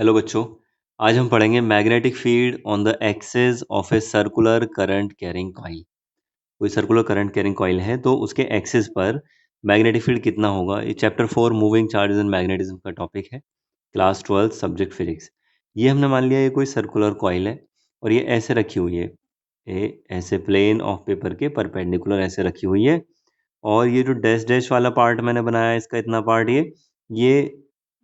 Hello बच्चों, आज हम पढ़ेंगे magnetic field on the axis of a circular current carrying coil. कोई सर्कुलर करंट कैरिंग कॉइल है तो उसके एक्सिस पर मैग्नेटिक फील्ड कितना होगा। ये chapter 4 moving charges and magnetism का टॉपिक है, क्लास 12 सब्जेक्ट फिजिक्स। ये हमने मान लिया ये कोई सर्कुलर कॉइल है और ये ऐसे रखी हुई है, ये ऐसे प्लेन ऑफ पेपर के परपेंडिकुलर ऐसे रखी हुई है। और ये जो डैश डैश वाला पार्ट मैंने बनाया है, इसका इतना पार्ट ये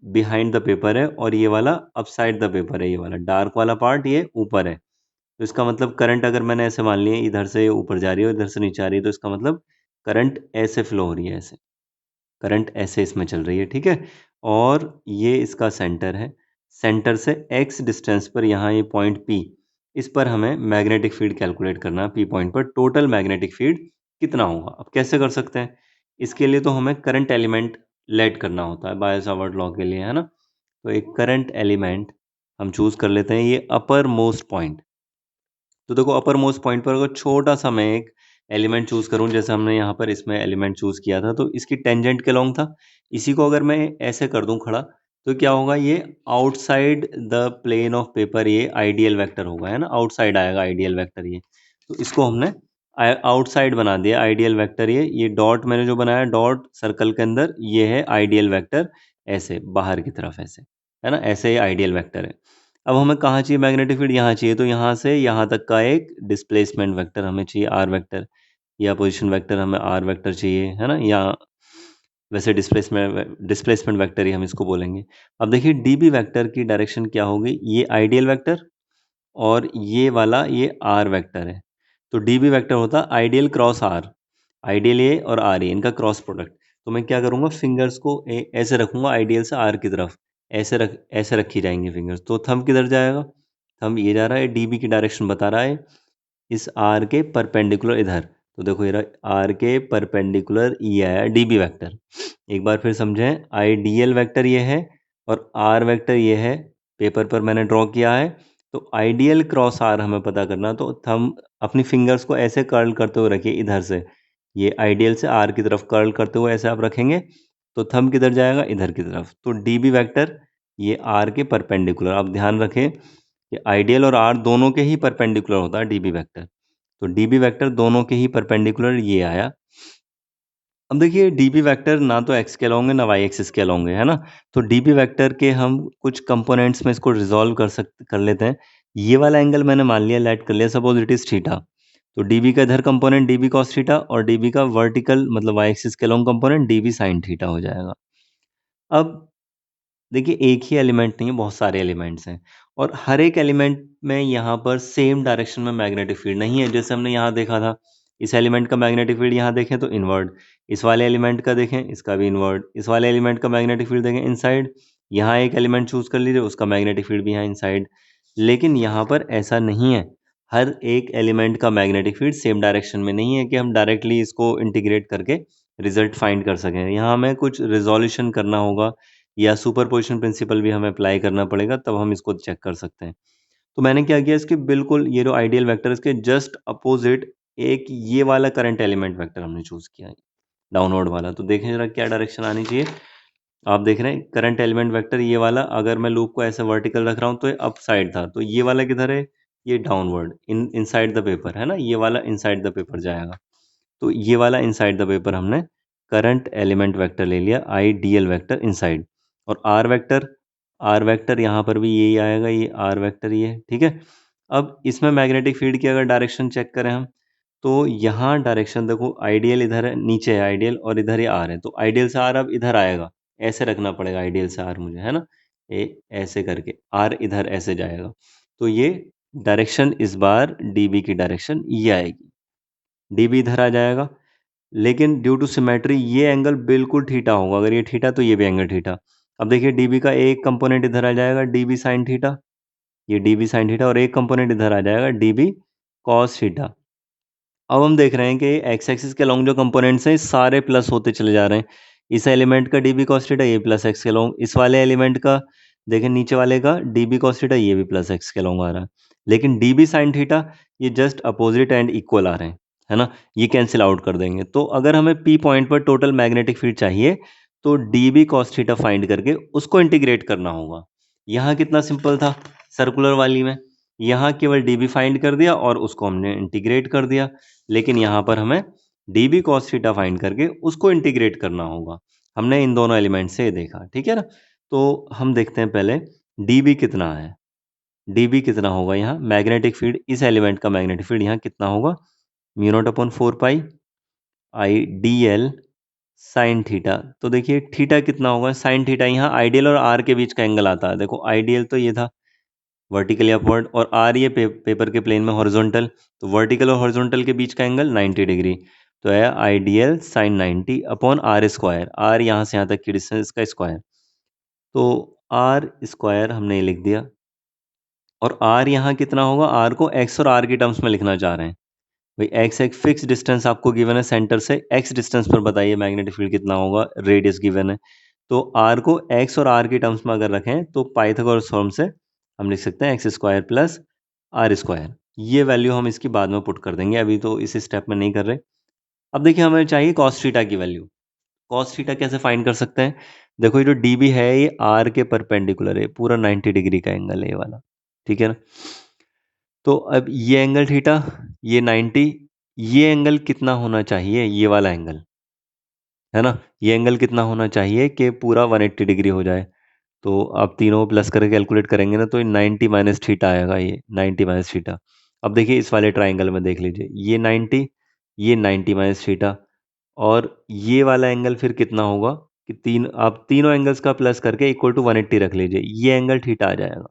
बिहाइंड द पेपर है और ये वाला अपसाइड द पेपर है। ये वाला डार्क वाला पार्ट ये ऊपर है। तो इसका मतलब करंट अगर मैंने ऐसे मान लिया इधर से ऊपर जा रही है और इधर से नीचे आ रही है, तो इसका मतलब करंट ऐसे फ्लो हो रही है, ऐसे करंट ऐसे इसमें चल रही है, ठीक है। और ये इसका सेंटर है। सेंटर से एक्स डिस्टेंस पर यहाँ ये पॉइंट पी, इस पर हमें मैग्नेटिक फील्ड कैलकुलेट करना है। पी पॉइंट पर टोटल मैग्नेटिक फील्ड कितना होगा। अब कैसे कर सकते हैं, इसके लिए तो हमें करंट एलिमेंट लेट करना होता है बायो सावर्ट लॉ के लिए, है ना। तो एक करंट एलिमेंट हम चूज कर लेते हैं, ये अपर मोस्ट पॉइंट। तो देखो अपर मोस्ट पॉइंट पर अगर छोटा सा मैं एक एलिमेंट चूज करूं, जैसे हमने यहाँ पर इसमें एलिमेंट चूज किया था तो इसकी टेंजेंट के लॉन्ग था। इसी को अगर मैं ऐसे कर दूं खड़ा, तो क्या होगा, ये outside the plane of paper ये आइडियल वेक्टर होगा, है ना। आउटसाइड आएगा आइडियल वेक्टर ये। तो इसको हमने आउटसाइड बना दिया आइडियल वेक्टर। ये डॉट मैंने जो बनाया डॉट सर्कल के अंदर, ये है आइडियल वेक्टर, ऐसे बाहर की तरफ ऐसे, है ना। ऐसे ये आइडियल वेक्टर है। अब हमें कहाँ चाहिए मैग्नेटिक फील्ड, यहाँ चाहिए। तो यहाँ से यहाँ तक का एक डिस्प्लेसमेंट वेक्टर हमें चाहिए, आर वेक्टर, या पोजीशन वेक्टर हमें आर वेक्टर चाहिए, है ना। या वैसे डिस्प्लेसमेंट वेक्टर ही हम इसको बोलेंगे। अब देखिए डीबी वेक्टर की डायरेक्शन क्या होगी, ये आइडियल वेक्टर और ये वाला ये आर वेक्टर है। तो डीबी वेक्टर होता है आइडियल क्रॉस आर, आइडियल ए और आर ए इनका क्रॉस प्रोडक्ट। तो मैं क्या करूँगा, फिंगर्स को ऐसे रखूँगा आइडियल से आर की तरफ, ऐसे रखी जाएंगी फिंगर्स। तो थंब किधर जाएगा, थंब ये जा रहा है, डीबी की डायरेक्शन बता रहा है इस आर के परपेंडिकुलर इधर। तो देखो ये रहा आर के परपेंडिकुलर, ये आया डीबी वेक्टर। एक बार फिर समझें, आइडियल वेक्टर ये है और आर वेक्टर ये है, पेपर पर मैंने ड्रॉ किया है। तो आइडियल क्रॉस आर हमें पता करना, तो थंब अपनी फिंगर्स को ऐसे कर्ल करते हुए रखिए इधर से, ये आइडियल से आर की तरफ कर्ल करते हुए ऐसे आप रखेंगे। तो थंब किधर जाएगा, इधर की तरफ। तो डीबी वेक्टर ये आर के परपेंडिकुलर, आप ध्यान रखें कि आइडियल और आर दोनों के ही परपेंडिकुलर होता है डीबी वेक्टर। तो डीबी वेक्टर दोनों के ही परपेंडिकुलर ये आया। अब देखिए डीबी वेक्टर ना तो एक्स के अलोंग है ना वाई एक्सिस के अलोंग है ना। तो डीबी वेक्टर के हम कुछ कंपोनेंट्स में इसको रिजॉल्व कर लेते हैं। ये वाला एंगल मैंने मान लिया, लेट कर लिया, सपोज इट इज थीटा। तो डीबी का इधर कंपोनेंट डीबी कॉस थीटा और डीबी का वर्टिकल मतलब वाई एक्सिस के along component dB sine theta हो जाएगा। अब देखिए एक ही एलिमेंट नहीं है, बहुत सारे एलिमेंट्स हैं और हर एक एलिमेंट में यहाँ पर सेम डायरेक्शन में मैग्नेटिक फील्ड नहीं है। जैसे हमने यहाँ देखा था, इस एलिमेंट का मैग्नेटिक फील्ड यहाँ देखें तो इनवर्ड, इस वाले एलिमेंट का देखें इसका भी इनवर्ड, इस वाले एलिमेंट का मैग्नेटिक फील्ड देखें इनसाइड। यहाँ एक एलिमेंट चूज कर लीजिए, उसका मैग्नेटिक फील्ड भी यहाँ इनसाइड। लेकिन यहाँ पर ऐसा नहीं है, हर एक एलिमेंट का मैग्नेटिक फील्ड सेम डायरेक्शन में नहीं है कि हम डायरेक्टली इसको इंटीग्रेट करके रिजल्ट फाइंड कर सकें। यहाँ हमें कुछ रिजोल्यूशन करना होगा या सुपरपोजिशन प्रिंसिपल भी हमें अप्लाई करना पड़ेगा, तब हम इसको चेक कर सकते हैं। तो मैंने क्या किया, इसके बिल्कुल ये जो आइडियल वेक्टर इसके जस्ट अपोजिट एक ये वाला करंट एलिमेंट वेक्टर हमने चूज किया है, डाउनवर्ड वाला। तो देखें जरा क्या डायरेक्शन आनी चाहिए। आप देख रहे हैं करंट एलिमेंट वेक्टर ये वाला, अगर मैं लूप को ऐसे वर्टिकल रख रहा हूँ तो ये अप साइड था, तो ये वाला किधर है, ये डाउनवर्ड इनसाइड द पेपर, है ना। ये वाला इनसाइड द पेपर जाएगा। तो ये वाला इनसाइड द पेपर हमने करंट एलिमेंट वेक्टर ले लिया, आइडियल वेक्टर इनसाइड। और आर वेक्टर यहाँ पर भी यही आएगा, ये आर वेक्टर ये है, ठीक है। अब इसमें मैग्नेटिक फील्ड की अगर डायरेक्शन चेक करें हम, तो यहाँ डायरेक्शन देखो, आइडियल इधर है, नीचे है आइडियल और इधर ये आर है। तो आइडियल से आर अब इधर आएगा, ऐसे रखना पड़ेगा आइडियल से आर मुझे, है ना। ऐसे करके आर इधर ऐसे जाएगा। तो ये डायरेक्शन इस बार डीबी की डायरेक्शन ये आएगी, डीबी इधर आ जाएगा। लेकिन ड्यू टू सिमेट्री ये एंगल बिल्कुल थीटा होगा, अगर ये थीटा तो ये भी एंगल थीटा। अब देखिए डीबी का एक कंपोनेंट इधर आ जाएगा डीबी साइन थीटा, ये डीबी साइन थीटा, और एक कंपोनेंट इधर आ जाएगा डीबी कॉस थीटा। अब हम देख रहे हैं कि एक्स एक्सिस के लॉन्ग जो कंपोनेंट्स हैं सारे प्लस होते चले जा रहे हैं। इस एलिमेंट का डीबी कॉस थीटा ये प्लस एक्स के लॉन्ग, इस वाले एलिमेंट का देखें नीचे वाले का डीबी कॉस थीटा ये भी प्लस एक्स के लॉन्ग आ रहा है। लेकिन डीबी साइन थीटा ये जस्ट अपोजिट एंड इक्वल आ रहे हैं, है ना। ये कैंसिल आउट कर देंगे। तो अगर हमें पी पॉइंट पर टोटल मैग्नेटिक फील्ड चाहिए तो डीबी कॉस थीटा फाइंड करके उसको इंटीग्रेट करना होगा। यहाँ कितना सिंपल था सर्कुलर वाली में, यहाँ केवल dB फाइंड कर दिया और उसको हमने इंटीग्रेट कर दिया, लेकिन यहाँ पर हमें dB cos थीटा फाइंड करके उसको इंटीग्रेट करना होगा। हमने इन दोनों एलिमेंट से देखा, ठीक है ना। तो हम देखते हैं पहले dB कितना है। dB कितना होगा यहाँ, मैग्नेटिक फील्ड, इस एलिमेंट का मैग्नेटिक फील्ड यहाँ कितना होगा, mu naught upon 4 pi I D L sine theta. तो देखिए थीटा कितना होगा, साइन थीटा, यहाँ आइडियल और आर के बीच का एंगल आता है। देखो आइडियल तो ये था वर्टिकली अपवर्ड, और आर ये पेपर के प्लेन में हॉरिजॉन्टल, तो वर्टिकल और हॉरिजॉन्टल के बीच का एंगल 90 डिग्री। तो है ideal sine 90 upon R square, R यहाँ से यहाँ तक की डिस्टेंस का स्क्वायर, तो आर स्क्वायर हमने लिख दिया। और आर यहाँ कितना होगा, आर को एक्स और आर की टर्म्स में लिखना चाह रहे हैं भाई। एक्स एक फिक्स डिस्टेंस आपको गिवन है सेंटर से, एक्स डिस्टेंस पर बताइए मैग्नेटिक फील्ड कितना होगा, रेडियस गिवन है। तो आर को एक्स और आर की टर्म्स में अगर रखें तो पाइथागोरस फॉर्म से हम लिख सकते हैं X square plus R square. ये वैल्यू हम इसकी बाद में पुट कर देंगे, अभी तो इस स्टेप में नहीं कर रहे। अब देखिए हमें चाहिए कॉस थीटा की वैल्यू। कॉस थीटा कैसे फाइंड कर सकते हैं, देखो ये जो डीबी है ये आर के परपेंडिकुलर है, पूरा 90 डिग्री का एंगल है ये वाला, ठीक है ना। तो अब ये एंगल थीटा, ये 90, ये एंगल कितना होना चाहिए, ये वाला एंगल, है ना, ये एंगल कितना होना चाहिए कि पूरा 180 डिग्री हो जाए। तो आप तीनों प्लस करके कैलकुलेट करेंगे ना, तो ये 90 माइनस थीटा आएगा, ये 90 माइनस थीटा। अब देखिए इस वाले ट्राइंगल में देख लीजिए, ये 90 माइनस थीटा, और ये वाला एंगल फिर कितना होगा कि आप तीनों एंगल्स का प्लस करके इक्वल टू 180 रख लीजिए, ये एंगल थीटा आ जाएगा,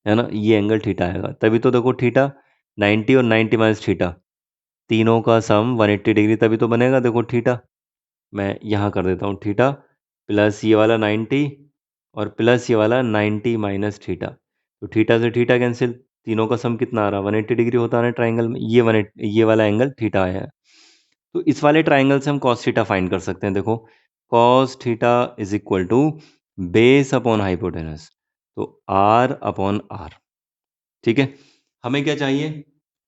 है ना, ये एंगल थीटा आएगा। तभी तो देखो थीटा 90 और 90 माइनस थीटा, तीनों का सम 180 डिग्री, तभी तो बनेगा। देखो थीटा, मैं यहाँ कर देता हूँ, थीटा प्लस ये वाला 90 और प्लस ये वाला 90 माइनस थीटा, तो थीटा से थीटा कैंसिल, तीनों का सम कितना आ रहा है, 180 डिग्री होता है ना ट्राइंगल में, ये वाला एंगल थीटा आया है। तो इस वाले ट्राइंगल से हम कॉस थीटा फाइंड कर सकते हैं। देखो cos theta is equal to base upon hypotenuse, तो आर अपॉन आर, ठीक है। हमें क्या चाहिए,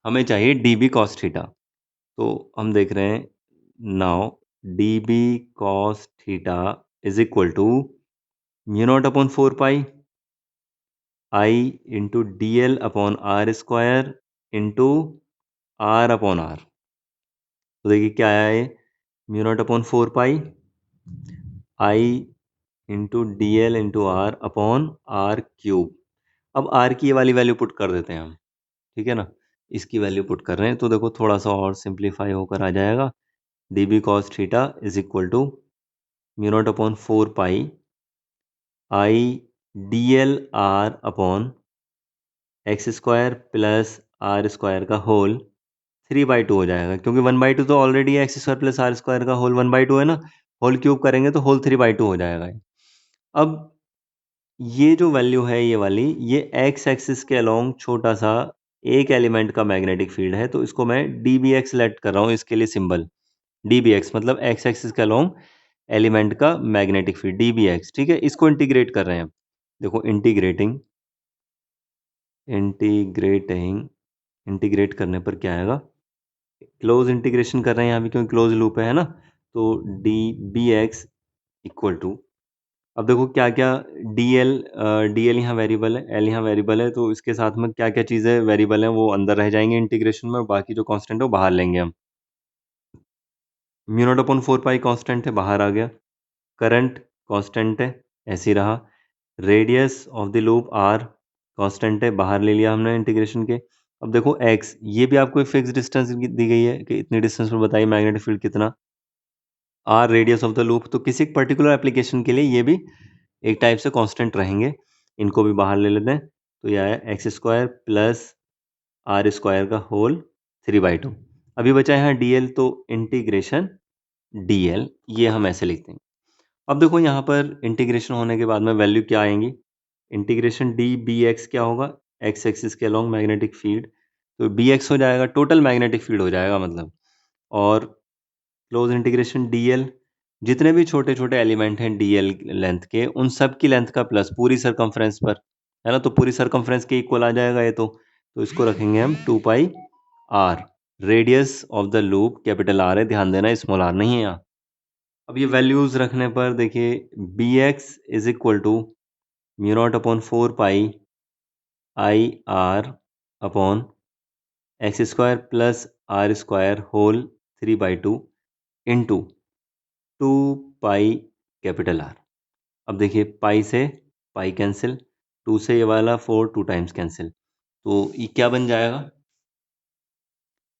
हमें चाहिए डीबी कॉस थीटा। तो हम देख रहे हैं now DB cos theta is equal to mu not upon 4 pi I into D L upon R square into R upon R. तो देखिए क्या आया है, mu not upon 4 pi I into D L into R upon R cube. अब R की ये वाली value put कर देते हैं हम, ठीक है ना, इसकी वैल्यू पुट कर रहे हैं, तो देखो थोड़ा सा और सिंप्लीफाई होकर आ जाएगा। D B cos theta is equal to mu not upon 4 pi I D L R upon X square plus R square का होल 3/2 हो जाएगा, क्योंकि 1/2 तो ऑलरेडी है, X square plus R square का होल 1/2 है ना, होल क्यूब करेंगे तो होल 3/2 हो जाएगा। अब ये जो वैल्यू है ये वाली, ये एक्स एक्सिस के अलोंग छोटा सा एक एलिमेंट का मैग्नेटिक फील्ड है, तो इसको मैं डी बी एक्स सेलेक्ट कर रहा हूँ, इसके लिए सिंबल डी बी एक्स, मतलब एक्स एक्सिस के अलोंग एलिमेंट का magnetic field D B X, ठीक है। इसको इंटीग्रेट कर रहे हैं, देखो इंटीग्रेटिंग इंटीग्रेट करने पर क्या आएगा, क्लोज इंटीग्रेशन कर रहे हैं यहाँ भी, क्योंकि क्लोज लूप है ना, तो D B X equal to, अब देखो क्या क्या, डी एल यहाँ वेरिएबल है, एल यहाँ वेरिएबल है, तो इसके साथ में क्या क्या चीज़ें वेरिएबल हैं वो अंदर रह जाएंगे इंटीग्रेशन में, और बाकी जो कांस्टेंट है वो बाहर लेंगे हम। म्यू नॉट अपॉन 4 पाई कांस्टेंट है, बाहर आ गया। करंट कांस्टेंट है, ऐसे ही रहा। Radius of the loop R constant है, बाहर ले लिया हमने इंटीग्रेशन के। अब देखो एक्स, ये भी आपको एक फिक्स डिस्टेंस दी गई है कि इतनी डिस्टेंस पर बताइए मैग्नेटिक फील्ड कितना, R radius of the loop, तो किसी पर्टिकुलर एप्लीकेशन के लिए ये भी एक टाइप से कांस्टेंट रहेंगे, इनको भी बाहर ले लेते हैं। तो यह है X square plus R square का होल 3/2। अभी बचा है यहाँ डी एल, तो इंटीग्रेशन डी एल, ये हम ऐसे लिखते हैं। अब देखो यहाँ पर इंटीग्रेशन होने के बाद में वैल्यू क्या आएंगी, इंटीग्रेशन डी बी एक्स क्या होगा, एक्स एक्सिस के अलॉन्ग मैग्नेटिक फील्ड, तो बी एक्स हो जाएगा, टोटल मैग्नेटिक फील्ड हो जाएगा मतलब। और क्लोज इंटीग्रेशन डी एल, जितने भी छोटे छोटे एलिमेंट हैं डी एल लेंथ के, उन सब की लेंथ का प्लस पूरी सरकमफ्रेंस पर, है ना, तो पूरी सरकमफ्रेंस के इक्वल आ जाएगा ये तो इसको रखेंगे हम 2 pi R, radius of the loop capital R है, ध्यान देना स्मॉल आर नहीं है यहाँ। अब ये वैल्यूज रखने पर देखिए B X is equal to mu not upon 4 pi I R upon X square plus R square whole 3/2 into 2 pi capital R. अब देखिए पाई से पाई कैंसिल, 2 से ये वाला 4 2 टाइम्स कैंसिल, तो ये क्या बन जाएगा?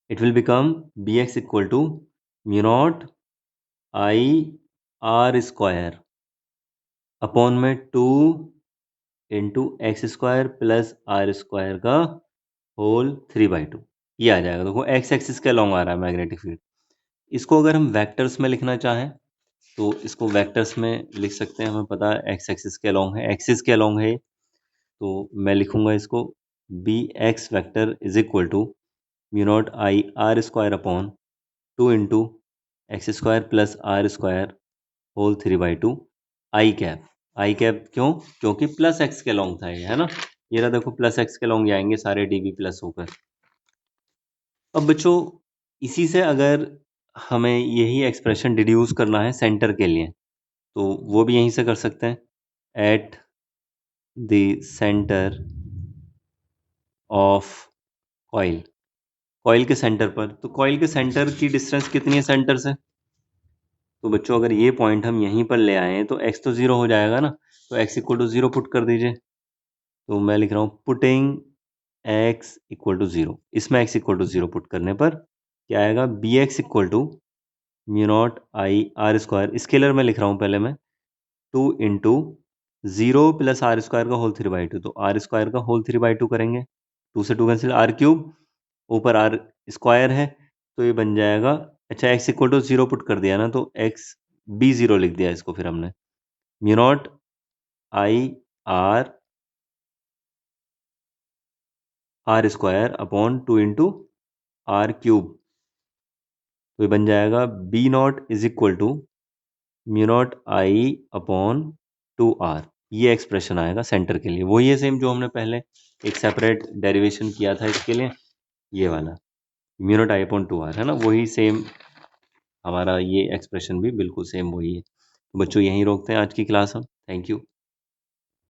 It will become B X equal to mu not I R square upon में 2 into X square plus R square का होल 3/2। ये आ जाएगा। देखो एक्स एक्सिस के अलॉन्ग आ रहा है मैग्नेटिक फील्ड। इसको अगर हम वेक्टर्स में लिखना चाहें तो इसको वेक्टर्स में लिख सकते हैं। हमें पता है एक्स एक्सिस के अलॉन्ग है, एक्सिस के अलॉन्ग है, तो मैं लिखूंगा इसको B X vector is equal to mu not I R square upon 2 into X square plus R square whole 3/2 I cap. I cap क्यों? क्योंकि प्लस एक्स के लॉन्ग था ये, है ना। ये रहा, देखो प्लस एक्स के लॉन्ग आएंगे सारे डीबी प्लस होकर। अब बच्चों इसी से अगर हमें यही एक्सप्रेशन डिड्यूस करना है सेंटर के लिए तो वो भी यहीं से कर सकते हैं। At the centre of coil, coil के सेंटर पर, तो कॉइल के सेंटर की डिस्टेंस कितनी है सेंटर से? तो बच्चों अगर ये पॉइंट हम यहीं पर ले आए हैं तो x तो 0 हो जाएगा ना, तो x इक्वल टू 0 पुट कर दीजिए। तो मैं लिख रहा हूँ पुटिंग x इक्वल टू 0। इसमें x इक्वल टू 0 पुट करने पर क्या आएगा? B X equal to mu not I R square, scalar में लिख रहा हूँ पहले मैं, 2 इंटू 0 प्लस आर स्क्वायर का होल 3/2, तो आर स्क्वायर का होल 3/2 करेंगे, 2 से 2 कैंसिल, आर क्यूब, ऊपर आर स्क्वायर है तो ये बन जाएगा। अच्छा एक्स इक्वल टू 0 पुट कर दिया ना, तो एक्स बी 0 लिख दिया इसको फिर हमने, mu not I R R square upon 2 into R cube, तो ये बन जाएगा B not is equal to mu not I upon 2 R. ये एक्सप्रेशन आएगा सेंटर के लिए, वही है सेम जो हमने पहले एक सेपरेट डेरिवेशन किया था इसके लिए, ये वाला mu not I upon 2 R, है ना, वही सेम हमारा ये एक्सप्रेशन भी बिल्कुल सेम वही है। तो बच्चों यहीं रोकते हैं आज की क्लास हम। Thank you.